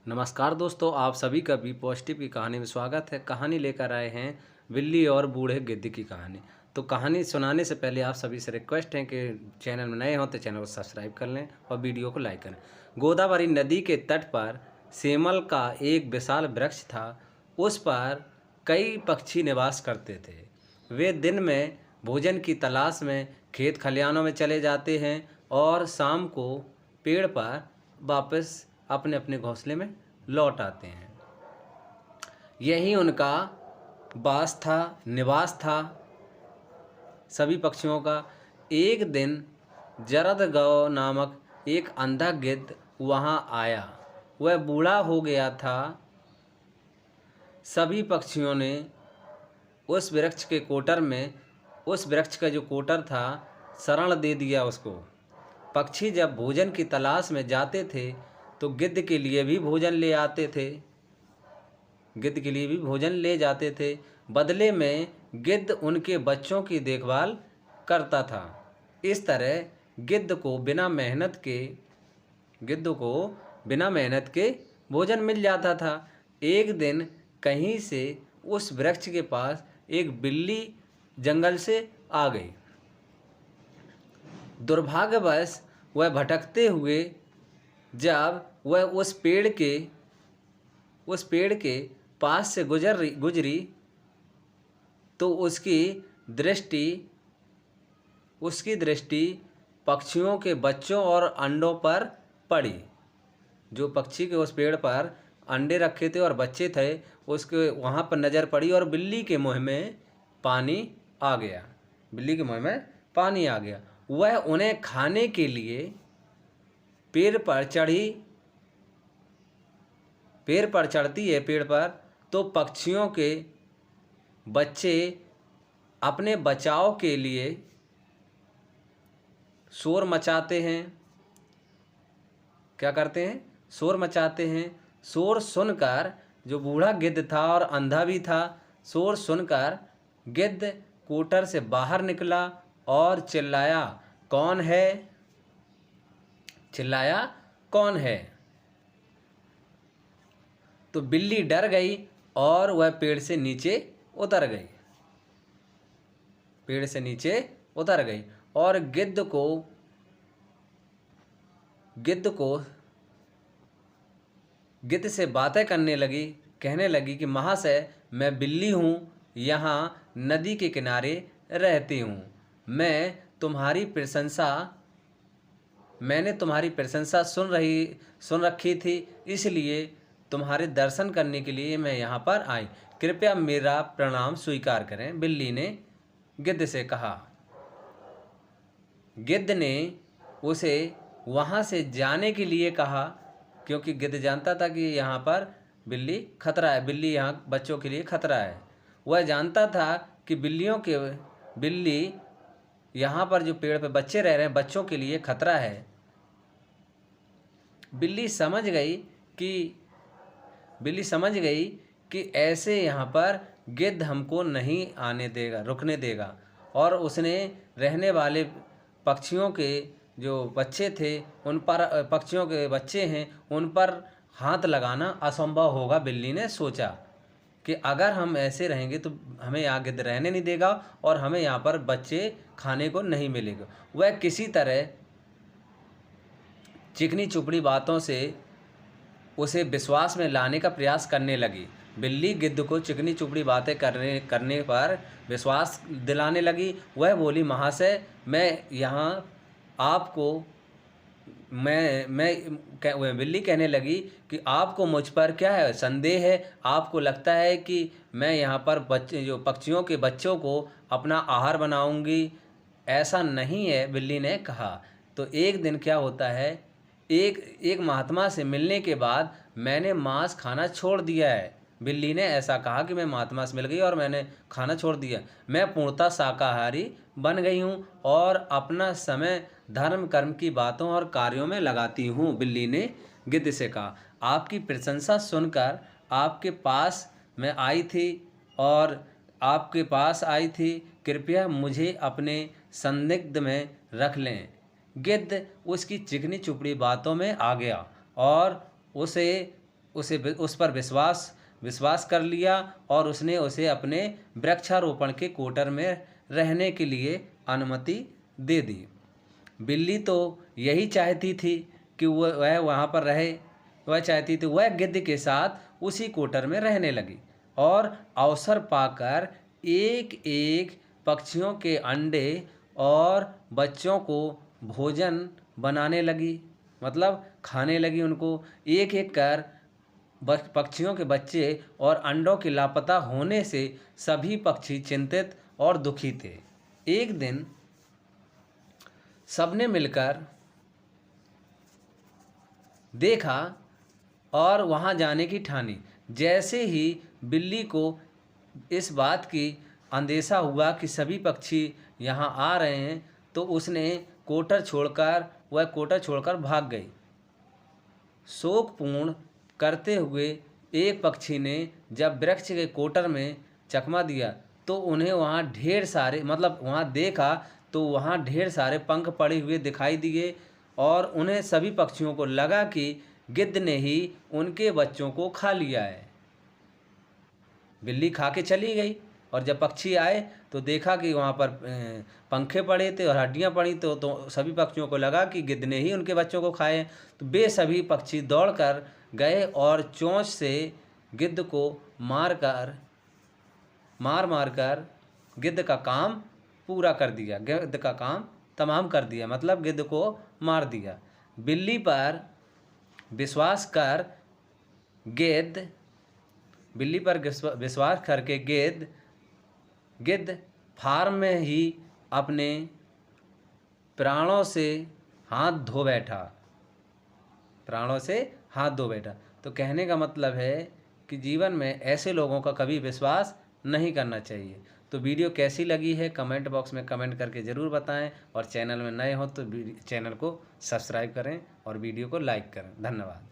नमस्कार दोस्तों, आप सभी का बी पॉजिटिव की कहानी में स्वागत है। कहानी लेकर आए हैं बिल्ली और बूढ़े गिद्ध की कहानी। तो कहानी सुनाने से पहले आप सभी से रिक्वेस्ट है कि चैनल में नए हो तो चैनल को सब्सक्राइब कर लें और वीडियो को लाइक करें। गोदावरी नदी के तट पर सेमल का एक विशाल वृक्ष था। उस पर कई पक्षी निवास करते थे। वे दिन में भोजन की तलाश में खेत खलिहानों में चले जाते हैं और शाम को पेड़ पर वापस अपने अपने घोंसले में लौट आते हैं। यही उनका निवास था सभी पक्षियों का। एक दिन जरद गौ नामक एक अंधा गिद्ध वहाँ आया। वह बूढ़ा हो गया था। सभी पक्षियों ने उस वृक्ष का जो कोटर था शरण दे दिया उसको। पक्षी जब भोजन की तलाश में जाते थे तो गिद्ध के लिए भी भोजन ले जाते थे। बदले में गिद्ध उनके बच्चों की देखभाल करता था। इस तरह गिद्ध को बिना मेहनत के भोजन मिल जाता था। एक दिन कहीं से उस वृक्ष के पास एक बिल्ली जंगल से आ गई। दुर्भाग्यवश वह भटकते हुए जब वह उस पेड़ के पास से गुजरी तो उसकी दृष्टि पक्षियों के बच्चों और अंडों पर पड़ी। जो पक्षी के उस पेड़ पर अंडे रखे थे और बच्चे थे उसके वहाँ पर नज़र पड़ी और बिल्ली के मुँह में पानी आ गया। वह उन्हें खाने के लिए पेड़ पर चढ़ती है। पेड़ पर तो पक्षियों के बच्चे अपने बचाव के लिए शोर मचाते हैं। क्या करते हैं? शोर मचाते हैं। शोर सुनकर जो बूढ़ा गिद्ध था और अंधा भी था, शोर सुनकर गिद्ध कोटर से बाहर निकला और चिल्लाया, कौन है? तो बिल्ली डर गई और वह पेड़ से नीचे उतर गई और गिद्ध से बातें कहने लगी कि महाशय, मैं बिल्ली हूँ, यहाँ नदी के किनारे रहती हूँ। मैंने तुम्हारी प्रशंसा सुन रखी थी, इसलिए तुम्हारे दर्शन करने के लिए मैं यहाँ पर आई। कृपया मेरा प्रणाम स्वीकार करें, बिल्ली ने गिद्ध से कहा। गिद्ध ने उसे वहाँ से जाने के लिए कहा, क्योंकि गिद्ध जानता था कि यहाँ पर बिल्ली यहाँ बच्चों के लिए खतरा है। वह जानता था कि बिल्ली यहाँ पर जो पेड़ पे बच्चे रह रहे हैं, बच्चों के लिए खतरा है। बिल्ली समझ गई कि ऐसे यहाँ पर गिद्ध हमको नहीं रुकने देगा और उसने रहने वाले पक्षियों के जो बच्चे थे पक्षियों के बच्चे हैं उन पर हाथ लगाना असंभव होगा। बिल्ली ने सोचा कि अगर हम ऐसे रहेंगे तो हमें यहाँ गिद्ध रहने नहीं देगा और हमें यहाँ पर बच्चे खाने को नहीं मिलेगा। वह किसी तरह चिकनी चुपड़ी बातों से उसे विश्वास में लाने का प्रयास करने लगी। बिल्ली गिद्ध को चिकनी चुपड़ी बातें करने पर विश्वास दिलाने लगी। वह बोली, महाशय, बिल्ली कहने लगी कि आपको मुझ पर क्या है संदेह है? आपको लगता है कि मैं यहाँ पर पक्षियों के बच्चों को अपना आहार बनाऊंगी? ऐसा नहीं है, बिल्ली ने कहा। तो एक दिन क्या होता है, एक महात्मा से मिलने के बाद मैंने मांस खाना छोड़ दिया है। बिल्ली ने ऐसा कहा कि मैं महात्मा से मिल गई और मैंने खाना छोड़ दिया। मैं पूर्णतः शाकाहारी बन गई हूँ और अपना समय धर्म कर्म की बातों और कार्यों में लगाती हूँ। बिल्ली ने गिद्ध से कहा, आपकी प्रशंसा सुनकर आपके पास मैं आई थी। कृपया मुझे अपने संदिग्ध में रख लें। गिद्ध उसकी चिकनी चुपड़ी बातों में आ गया और उसे उस पर विश्वास कर लिया और उसने उसे अपने वृक्षारोपण के क्वार्टर में रहने के लिए अनुमति दे दी। बिल्ली तो यही चाहती थी कि वह वहाँ पर रहे। वह चाहती थी वह गिद्ध के साथ उसी क्वार्टर में रहने लगी और अवसर पाकर एक एक पक्षियों के अंडे और बच्चों को भोजन बनाने लगी, मतलब खाने लगी उनको। एक एक कर पक्षियों के बच्चे और अंडों के लापता होने से सभी पक्षी चिंतित और दुखी थे। एक दिन सबने मिलकर देखा और वहां जाने की ठानी। जैसे ही बिल्ली को इस बात की अंदेशा हुआ कि सभी पक्षी यहां आ रहे हैं, तो उसने वह कोटर छोड़कर भाग गई। शोकपूर्ण करते हुए एक पक्षी ने जब वृक्ष के कोटर में चकमा दिया तो उन्हें वहाँ ढेर सारे वहाँ देखा तो वहाँ ढेर सारे पंख पड़े हुए दिखाई दिए और उन्हें सभी पक्षियों को लगा कि गिद्ध ने ही उनके बच्चों को खा लिया है। बिल्ली खा के चली गई और जब पक्षी आए तो देखा कि वहाँ पर पंखे पड़े थे और हड्डियाँ पड़ी, तो सभी पक्षियों को लगा कि गिद्ध ने ही उनके बच्चों को खाए। तो वे सभी पक्षी दौड़कर गए और चोंच से गिद्ध को मार मार कर गिद्ध का काम पूरा कर दिया, गिद्ध का काम तमाम कर दिया, मतलब गिद्ध को मार दिया। बिल्ली पर विश्वास करके गिद्ध फार्म में ही अपने प्राणों से हाथ धो बैठा। तो कहने का मतलब है कि जीवन में ऐसे लोगों का कभी विश्वास नहीं करना चाहिए। तो वीडियो कैसी लगी है कमेंट बॉक्स में कमेंट करके ज़रूर बताएं और चैनल में नए हो तो चैनल को सब्सक्राइब करें और वीडियो को लाइक करें। धन्यवाद।